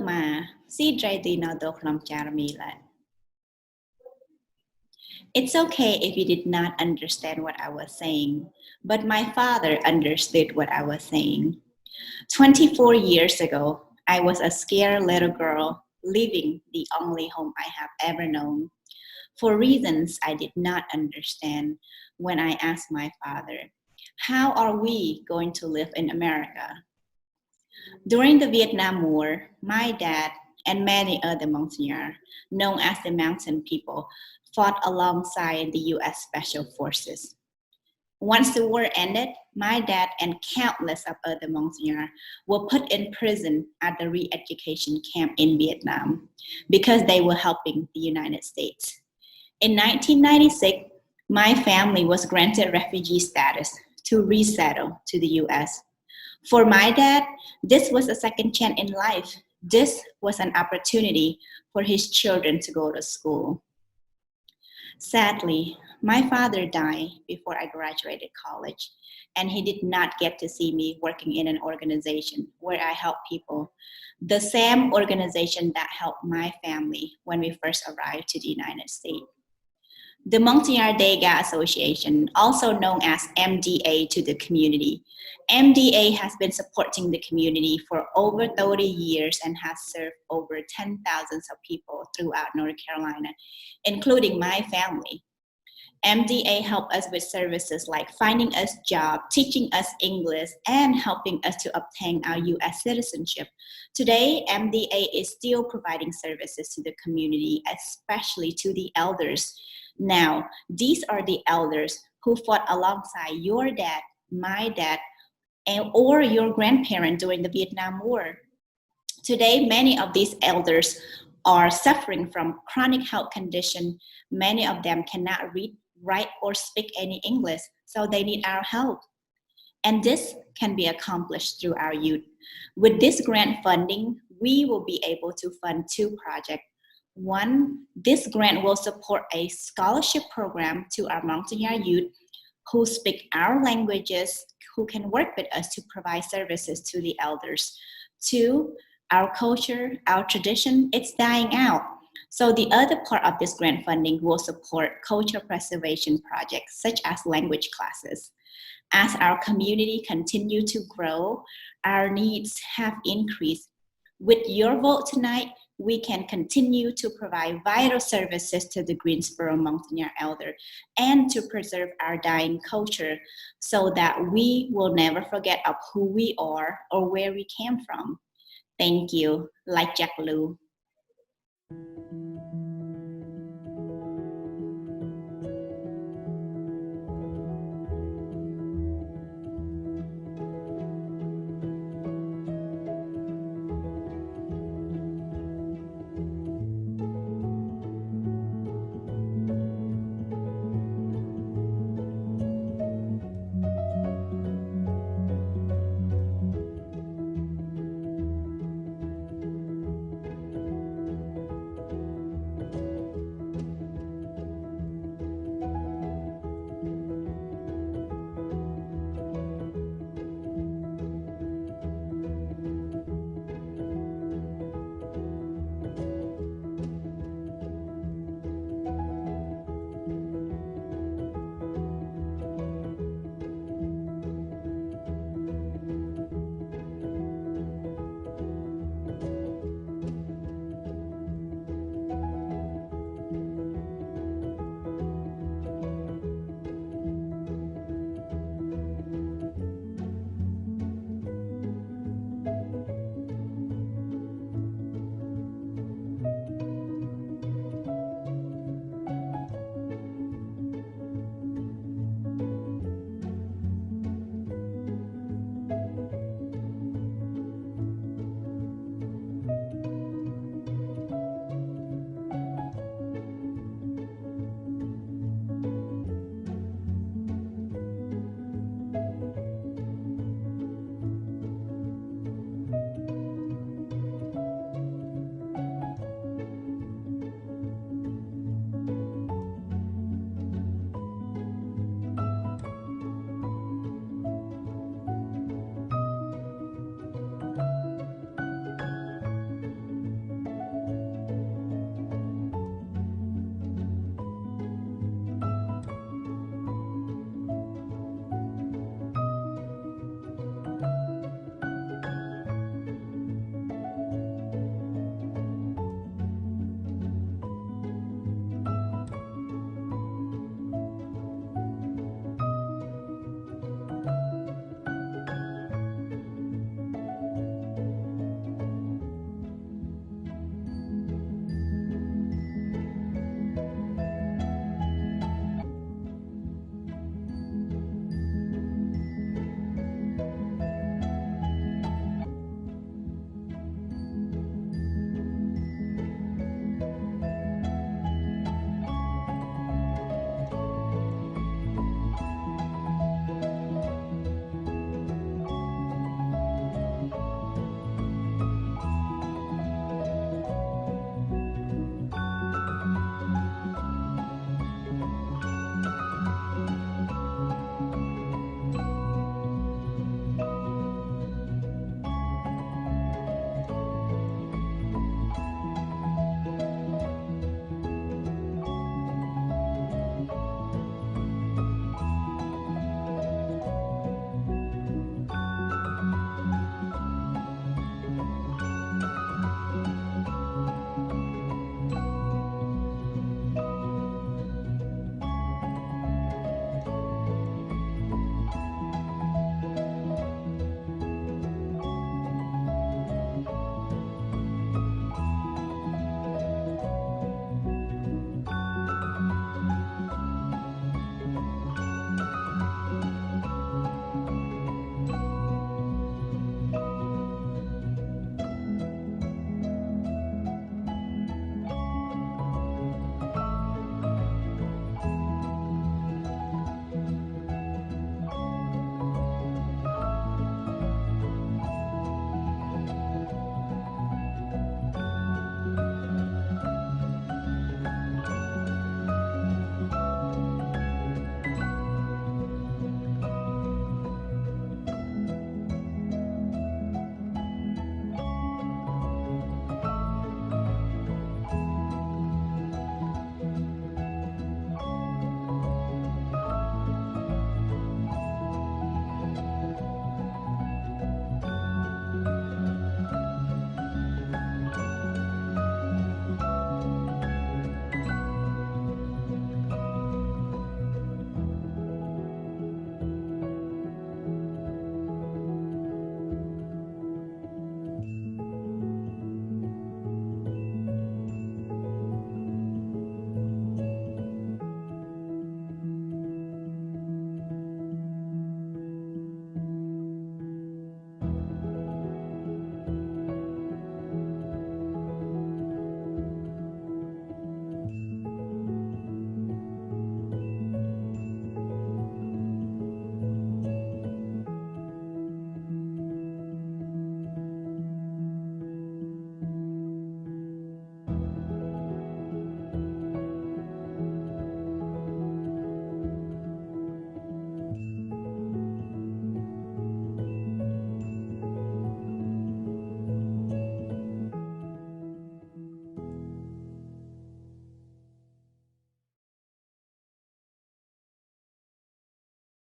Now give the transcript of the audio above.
mà JRAI tí nó độc lòng Jeremy lại. It's okay if you did not understand what I was saying, but my father understood what I was saying. 24 years ago, I was a scared little girl living the only home I have ever known. For reasons I did not understand when I asked my father, how are we going to live in America? During the Vietnam War, my dad and many other mountaineers, known as the Mountain People, fought alongside the US Special Forces. Once the war ended, my dad and countless of other mountaineers were put in prison at the re-education camp in Vietnam because they were helping the United States. In 1996, my family was granted refugee status to resettle to the US. For my dad, this was a second chance in life. This was an opportunity for his children to go to school. Sadly, my father died before I graduated college, and he did not get to see me working in an organization where I help people, the same organization that helped my family when we first arrived to the United States. The Mountaineer Đega Association, also known as MDA to the community. MDA has been supporting the community for over 30 years and has served over 10,000 of people throughout North Carolina, including my family. MDA helped us with services like finding us jobs, teaching us English, and helping us to obtain our US citizenship. Today, MDA is still providing services to the community, especially to the elders. Now, these are the elders who fought alongside your dad, my dad, or your grandparent during the Vietnam War. Today, many of these elders are suffering from chronic health condition. Many of them cannot read, write, or speak any English, so they need our help. And this can be accomplished through our youth. With this grant funding, we will be able to fund 2 projects. One, this grant will support a scholarship program to our mountaineer youth who speak our languages, who can work with us to provide services to the elders. 2, our culture, our tradition, it's dying out. So the other part of this grant funding will support culture preservation projects such as language classes. As our community continue to grow, our needs have increased. With your vote tonight, we can continue to provide vital services to the Greensboro Mountaineer Elder and to preserve our dying culture so that we will never forget of who we are or where we came from. Thank you. Like Jack Lou.